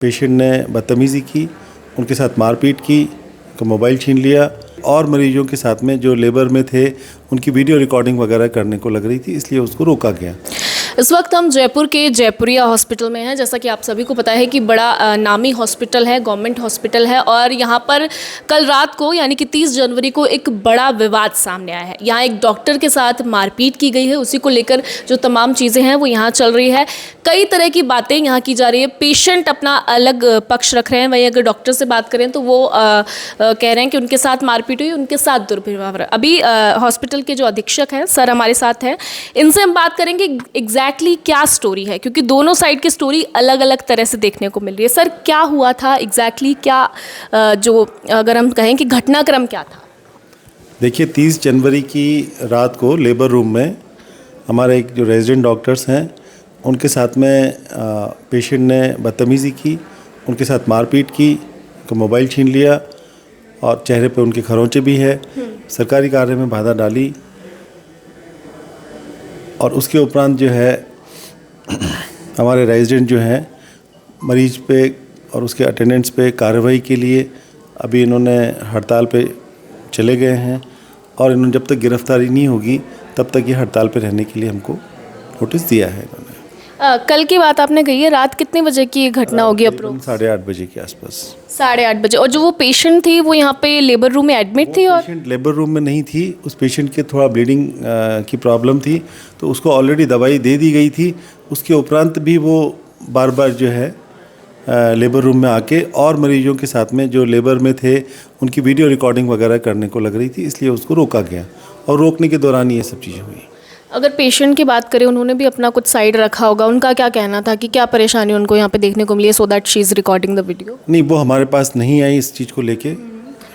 Patient ने बदतमीज़ी की, उनके साथ मारपीट की, उनका मोबाइल छीन लिया और मरीजों के साथ में जो लेबर में थे उनकी वीडियो रिकॉर्डिंग वगैरह करने को लग रही थी, इसलिए उसको रोका गया। इस वक्त हम जयपुर के जयपुरिया हॉस्पिटल में हैं। जैसा कि आप सभी को पता है कि बड़ा नामी हॉस्पिटल है, गवर्नमेंट हॉस्पिटल है और यहाँ पर कल रात को यानी कि 30 जनवरी को एक बड़ा विवाद सामने आया है। यहाँ एक डॉक्टर के साथ मारपीट की गई है, उसी को लेकर जो तमाम चीज़ें हैं वो यहाँ चल रही है। कई तरह की बातें यहाँ की जा रही है। पेशेंट अपना अलग पक्ष रख रहे हैं, वहीं अगर डॉक्टर से बात करें तो वो कह रहे हैं कि उनके साथ मारपीट हुई, उनके साथ दुर्व्यवहार। अभी हॉस्पिटल के जो अधीक्षक हैं सर हमारे साथ हैं, इनसे हम बात करेंगे एग्जैक्टली क्या स्टोरी है, क्योंकि दोनों साइड की स्टोरी अलग अलग तरह से देखने को मिल रही है। सर क्या हुआ था एग्जैक्टली, क्या जो अगर हम कहें कि घटनाक्रम क्या था? देखिए 30 जनवरी की रात को लेबर रूम में हमारे एक जो रेजिडेंट डॉक्टर्स हैं उनके साथ में पेशेंट ने बदतमीज़ी की, उनके साथ मारपीट की, उनका मोबाइल छीन लिया और चेहरे पे उनके खरोंचे भी है, सरकारी कार्य में बाधा डाली और उसके उपरांत जो है हमारे रेजिडेंट जो हैं मरीज पे और उसके अटेंडेंट्स पे कार्रवाई के लिए अभी इन्होंने हड़ताल पे चले गए हैं और इन्होंने जब तक गिरफ्तारी नहीं होगी तब तक ये हड़ताल पे रहने के लिए हमको नोटिस दिया है इन्होंने। कल की बात आपने कही है, रात कितने बजे की ये घटना होगी? अप्रोक्स 8:30 बजे के आसपास। 8:30 बजे। और जो वो पेशेंट थी वो यहाँ पे लेबर रूम में एडमिट थी? और पेशेंट लेबर रूम में नहीं थी, उस पेशेंट के थोड़ा ब्लीडिंग की प्रॉब्लम थी तो उसको ऑलरेडी दवाई दे दी गई थी। उसके उपरांत भी वो बार बार जो है लेबर रूम में आके और मरीजों के साथ में जो लेबर में थे उनकी वीडियो रिकॉर्डिंग वगैरह करने को लग रही थी, इसलिए उसको रोका गया और रोकने के दौरान ये सब चीज़ें हुई। अगर पेशेंट की बात करें, उन्होंने भी अपना कुछ साइड रखा होगा, उनका क्या कहना था कि क्या परेशानी उनको यहाँ पे देखने को मिली है, so that she is recording the video? नहीं, वो हमारे पास नहीं आई इस चीज़ को लेके।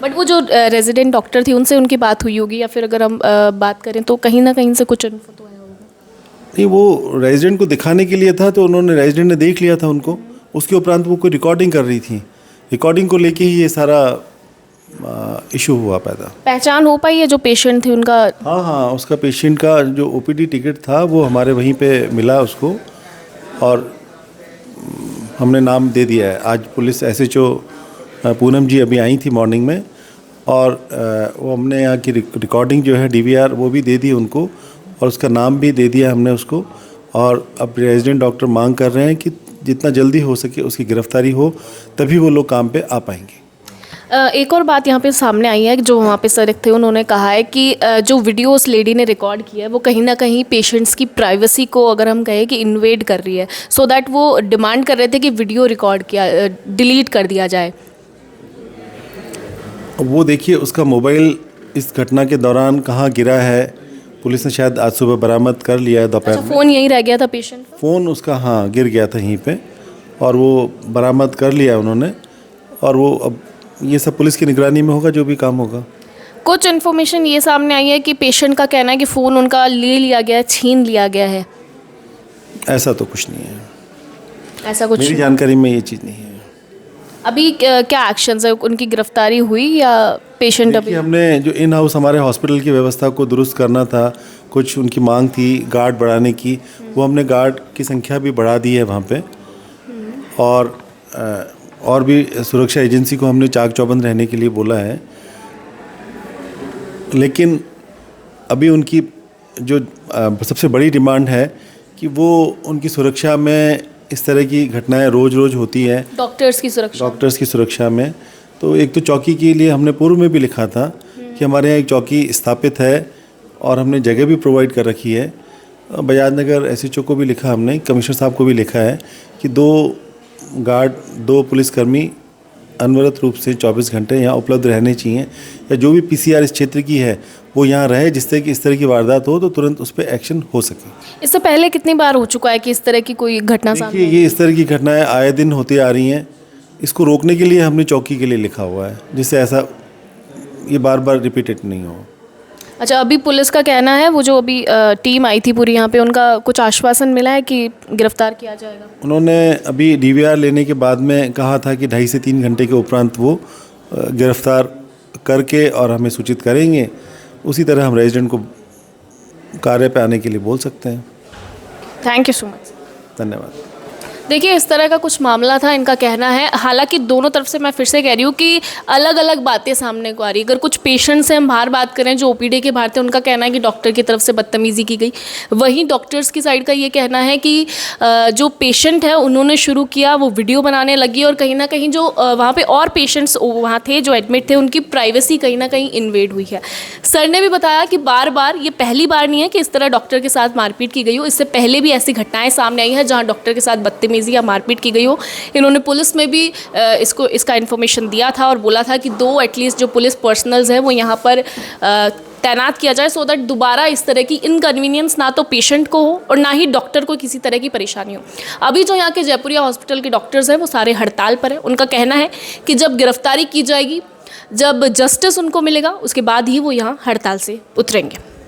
बट वो जो रेजिडेंट डॉक्टर थी उनसे उनकी बात हुई होगी, या फिर अगर हम बात करें तो कहीं ना कहीं से कुछ इन्फो तो आया होगा? नहीं, वो रेजिडेंट को दिखाने के लिए था तो उन्होंने रेजिडेंट ने देख लिया था उनको, उसके उपरांत वो कोई रिकॉर्डिंग कर रही थी, रिकॉर्डिंग को लेके ही ये सारा इशू हुआ पैदा। पहचान हो पाई है जो पेशेंट थी उनका? हाँ, उसका पेशेंट का जो ओपीडी टिकट था वो हमारे वहीं पे मिला उसको और हमने नाम दे दिया है। आज पुलिस एसएचओ पूनम जी अभी आई थी मॉर्निंग में और वो हमने यहाँ की रिकॉर्डिंग जो है डीवीआर वो भी दे दी उनको और उसका नाम भी दे दिया हमने उसको। और अब रेजिडेंट डॉक्टर मांग कर रहे हैं कि जितना जल्दी हो सके उसकी गिरफ्तारी हो, तभी वो लोग काम पे आ पाएंगे। एक और बात यहाँ पे सामने आई है, जो वहाँ पे सर थे उन्होंने कहा है कि जो वीडियो उस लेडी ने रिकॉर्ड किया है वो कहीं ना कहीं पेशेंट्स की प्राइवेसी को अगर हम कहें कि इन्वेड कर रही है, सो दैट वो डिमांड कर रहे थे कि वीडियो रिकॉर्ड किया डिलीट कर दिया जाए। वो देखिए उसका मोबाइल इस घटना के दौरान कहाँ गिरा है, पुलिस ने शायद आज सुबह बरामद कर लिया है दोपहर में। फ़ोन यहीं रह गया था पेशेंट का? फ़ोन उसका हाँ गिर गया था यहीं पे और वो बरामद कर लिया उन्होंने और वो अब ये सब पुलिस की निगरानी में होगा जो भी काम होगा। कुछ इन्फॉर्मेशन ये सामने आई है कि पेशेंट का कहना है कि फ़ोन उनका ले लिया गया है, छीन लिया गया है। ऐसा तो कुछ नहीं है, ऐसा कुछ मेरी जानकारी में ये चीज़ नहीं है। अभी क्या एक्शंस है, उनकी गिरफ्तारी हुई या पेशेंट अभी? हमने जो इन हाउस हमारे हॉस्पिटल की व्यवस्था को दुरुस्त करना था, कुछ उनकी मांग थी गार्ड बढ़ाने की, वो हमने गार्ड की संख्या भी बढ़ा दी है वहाँ पे और भी सुरक्षा एजेंसी को हमने चाक चौबंद रहने के लिए बोला है। लेकिन अभी उनकी जो सबसे बड़ी डिमांड है कि वो उनकी सुरक्षा में इस तरह की घटनाएं रोज़ होती हैं, डॉक्टर्स की सुरक्षा में। तो एक तो चौकी के लिए हमने पूर्व में भी लिखा था कि हमारे यहाँ एक चौकी स्थापित है और हमने जगह भी प्रोवाइड कर रखी है। बजाज नगर एसएचओ को भी लिखा हमने, कमिश्नर साहब को भी लिखा है कि 2 पुलिसकर्मी अनवरत रूप से 24 घंटे यहाँ उपलब्ध रहने चाहिए या जो भी पीसीआर इस क्षेत्र की है वो यहाँ रहे, जिससे कि इस तरह की वारदात हो तो तुरंत उस पर एक्शन हो सके। इससे पहले कितनी बार हो चुका है कि इस तरह की कोई घटना सामने? देखिए ये इस तरह की घटनाएं आए दिन होती आ रही हैं, इसको रोकने के लिए हमने चौकी के लिए लिखा हुआ है जिससे ऐसा ये बार बार रिपीटेड नहीं हो। अच्छा, अभी पुलिस का कहना है, वो जो अभी टीम आई थी पूरी यहाँ पे, उनका कुछ आश्वासन मिला है कि गिरफ्तार किया जाएगा? उन्होंने अभी डीवीआर लेने के बाद में कहा था कि 2.5 से 3 घंटे के उपरांत वो गिरफ्तार करके और हमें सूचित करेंगे। उसी तरह हम रेजिडेंट को कार्य पे आने के लिए बोल सकते हैं। Thank you so much. धन्यवाद। देखिए, इस तरह का कुछ मामला था, इनका कहना है। हालांकि दोनों तरफ से मैं फिर से कह रही हूँ कि अलग अलग बातें सामने को आ रही है। अगर कुछ पेशेंट से हम बाहर बात करें जो ओपीडी के बाहर थे, उनका कहना है कि डॉक्टर की तरफ से बदतमीज़ी की गई। वहीं डॉक्टर्स की साइड का ये कहना है कि जो पेशेंट है उन्होंने शुरू किया, वो वीडियो बनाने लगी और कहीं ना कहीं जो वहाँ पे और पेशेंट्स वहाँ थे जो एडमिट थे, उनकी प्राइवेसी कहीं ना कहीं इन्वेड हुई है। सर ने भी बताया कि बार बार ये पहली बार नहीं है कि इस तरह डॉक्टर के साथ मारपीट की गई हो, इससे पहले भी ऐसी घटनाएं सामने आई हैं जहाँ डॉक्टर के साथ बदतमीज़ी या मारपीट की गई हो। इन्होंने पुलिस में भी इसका इन्फॉर्मेशन दिया था और बोला था कि 2 एटलीस्ट जो पुलिस पर्सनल्स हैं वो यहाँ पर तैनात किया जाए, सो दैट दोबारा इस तरह की इनकन्वीनियंस ना तो पेशेंट को हो और ना ही डॉक्टर को किसी तरह की परेशानी हो। अभी जो यहाँ के जयपुरिया हॉस्पिटल के डॉक्टर्स हैं वो सारे हड़ताल पर हैं। उनका कहना है कि जब गिरफ्तारी की जाएगी, जब जस्टिस उनको मिलेगा, उसके बाद ही वो यहाँ हड़ताल से उतरेंगे।